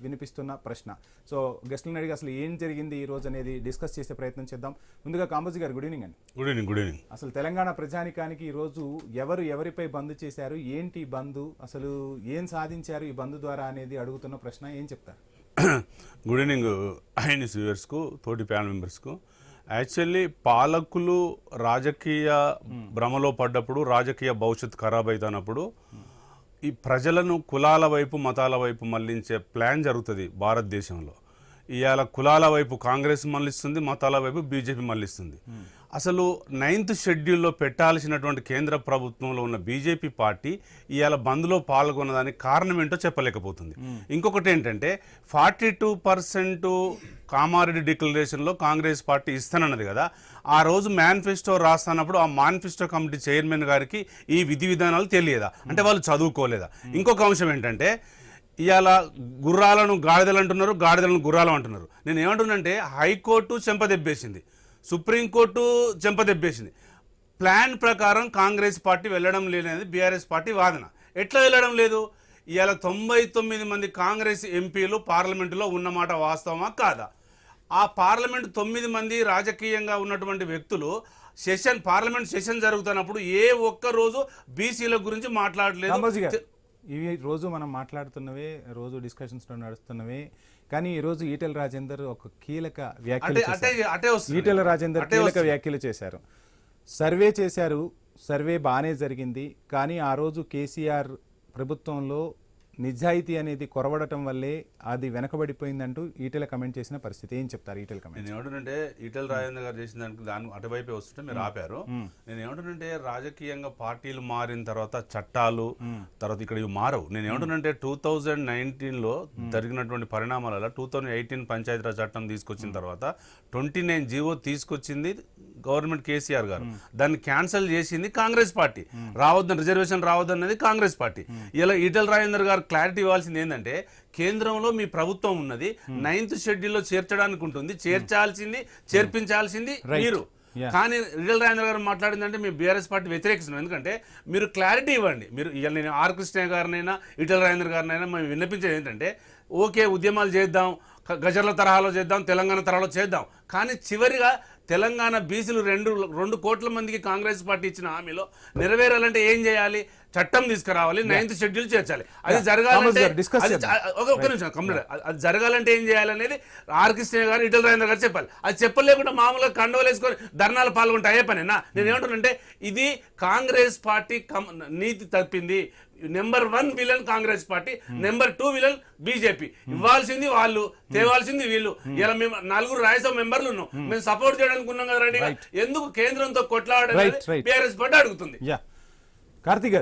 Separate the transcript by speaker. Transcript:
Speaker 1: వినిపిస్తున్న ప్రశ్న. సో గెస్ట్లను అడిగి అసలు ఏం జరిగింది ఈ రోజు అనేది డిస్కస్ చేసే ప్రయత్నం చేద్దాం. ముందుగా కాంబోజీ గారు గుడ్ ఈవినింగ్ అండి.
Speaker 2: Good evening.
Speaker 1: అసలు తెలంగాణ ప్రజానికానికి ఈ రోజు ఎవరిపై బంద్ చేశారు, ఏంటి బంద్, అసలు ఏం సాధించారు ఈ బంద్ ద్వారా అనేది అడుగుతున్న ప్రశ్న, ఏం చెప్తారు?
Speaker 2: గుడ్ ఈవినింగ్ ఐఎన్ఎస్ వ్యూవర్స్కు, తోటి ప్యానల్ మెంబర్స్కు. యాక్చువల్లీ పాలకులు రాజకీయ భ్రమలో పడ్డప్పుడు, రాజకీయ భవిష్యత్తు ఖరాబ్ అవుతున్నప్పుడు ఈ ప్రజలను కులాల వైపు మతాల వైపు మళ్లించే ప్లాన్ జరుగుతుంది భారతదేశంలో. ఇవాళ కులాల వైపు కాంగ్రెస్ మళ్లిస్తుంది, మతాల వైపు బీజేపీ మళ్లిస్తుంది. అసలు 9th షెడ్యూల్లో పెట్టాల్సినటువంటి కేంద్ర ప్రభుత్వంలో ఉన్న బీజేపీ పార్టీ ఇవాళ బంద్లో పాల్గొన్నదానికి కారణం ఏంటో చెప్పలేకపోతుంది. ఇంకొకటి ఏంటంటే 42% కామారెడ్డి డిక్లరేషన్లో కాంగ్రెస్ పార్టీ ఇస్తానన్నది కదా. ఆ రోజు మేనిఫెస్టో రాస్తున్నప్పుడు ఆ మేనిఫెస్టో కమిటీ చైర్మన్ గారికి ఈ విధి విధానాలు తెలియదా, అంటే వాళ్ళు చదువుకోలేదా? ఇంకొక అంశం ఏంటంటే ఇవాళ గుర్రాలను గాడిదలు అంటున్నారు, గాడిదలను గుర్రాలు అంటున్నారు. నేను ఏమంటున్నానంటే హైకోర్టు చెంపదెబ్బేసింది, సుప్రీంకోర్టు చెంపదెబ్బేసింది. ప్లాన్ ప్రకారం కాంగ్రెస్ పార్టీ వెళ్ళడం లేదనేది బీఆర్ఎస్ పార్టీ వాదన. ఎట్లా వెళ్ళడం లేదు? ఇవాళ 99 మంది కాంగ్రెస్ ఎంపీలు పార్లమెంటులో ఉన్నమాట వాస్తవమా కాదా? ఆ పార్లమెంట్ 9 మంది రాజకీయంగా ఉన్నటువంటి వ్యక్తులు పార్లమెంట్ సెషన్ జరుగుతున్నప్పుడు ఏ ఒక్క రోజు బీసీల గురించి మాట్లాడలేదు.
Speaker 1: ఇవి రోజు మనం మాట్లాడుతున్నవే, రోజు డిస్కషన్స్ నడుస్తున్నవే. కానీ ఈ రోజు ఈటెల రాజేందర్ ఒక కీలక వ్యాఖ్యలు చేశారు. సర్వే చేశారు, సర్వే బాగానే జరిగింది. కానీ ఆ రోజు కేసీఆర్ ప్రభుత్వంలో నిజాయితీ అనేది కొరవడటం వల్లే అది వెనకబడిపోయిందంటూ ఈటెల కమెంట్ చేసిన పరిస్థితి. ఏం చెప్తారు ఈటెల కమెంట్?
Speaker 2: నేను ఏమంటానంటే ఈటెల రాజేందర్ గారు చేసిన దానికి అటువైపే వస్తుంటే మీరు ఆపారు. నేను ఏమంటానంటే రాజకీయంగా పార్టీలు మారిన తర్వాత చట్టాలు తర్వాత ఇక్కడ ఇవి మారవు. నేను ఏమంటానంటే 2019లో జరిగినటువంటి పరిణామాల 2018 పంచాయతీరాజ్ చట్టం తీసుకొచ్చిన తర్వాత 29 జీవో తీసుకొచ్చింది గవర్నమెంట్ కేసీఆర్ గారు. దాన్ని క్యాన్సిల్ చేసింది కాంగ్రెస్ పార్టీ. రిజర్వేషన్ రావద్దన్నది కాంగ్రెస్ పార్టీ. ఇలా ఈటెల రాజేందర్ గారు క్లారిటీ ఇవ్వాల్సింది ఏంటంటే కేంద్రంలో మీ ప్రభుత్వం ఉన్నది, 9th షెడ్యూల్లో చేర్చడానికి ఉంటుంది, చేర్పించాల్సింది మీరు. కానీ ఈటెల రాజేందర్ గారు మాట్లాడిందంటే మీ బీఆర్ఎస్ పార్టీ వ్యతిరేకిస్తున్నాం. ఎందుకంటే మీరు క్లారిటీ ఇవ్వండి. మీరు ఇవాళ నేను ఆర్ కృష్ణ గారినైనా ఈటెల రాజేందర్ గారినైనా మేము విన్నపించేది ఏంటంటే ఓకే ఉద్యమాలు చేద్దాం, గజర్ల తరహాలో చేద్దాం, తెలంగాణ తరహాలో చేద్దాం. కానీ చివరిగా తెలంగాణ బీసీలు 2 కోట్ల మందికి కాంగ్రెస్ పార్టీ ఇచ్చిన హామీలో నెరవేరాలంటే ఏం చేయాలి? చట్టం తీసుకురావాలి, 9th షెడ్యూల్ చేర్చాలి. అది జరగాలంటే అది జరగాలంటే ఏం చేయాలనేది ఆర్ కృష్ణ గారు ఈటెల రాజేందర్ గారు చెప్పాలి. అది చెప్పలేకుండా మామూలుగా కండవలు వేసుకొని ధర్నాలు పాల్గొంటే అయ్యే పనేనా? నేను ఏమంటున్నానంటే ఇది కాంగ్రెస్ పార్టీ నీతి తప్పింది. Number 1 villain Congress party, number 2 villain BJP. ఇవ్వాల్సింది వాళ్ళు, తేవాల్సింది వీళ్ళు. ఇలా మేము 4 రాజ్యసభ మెంబర్లు ఉన్నాం, మేము సపోర్ట్ చేయడానికి ఉన్నాం కదా రెడీగా. ఎందుకు కేంద్రంతో కొట్లాడాలి బీఆర్ఎస్ పార్టీ అడుగుతుంది.
Speaker 1: కార్తీక్ గారు,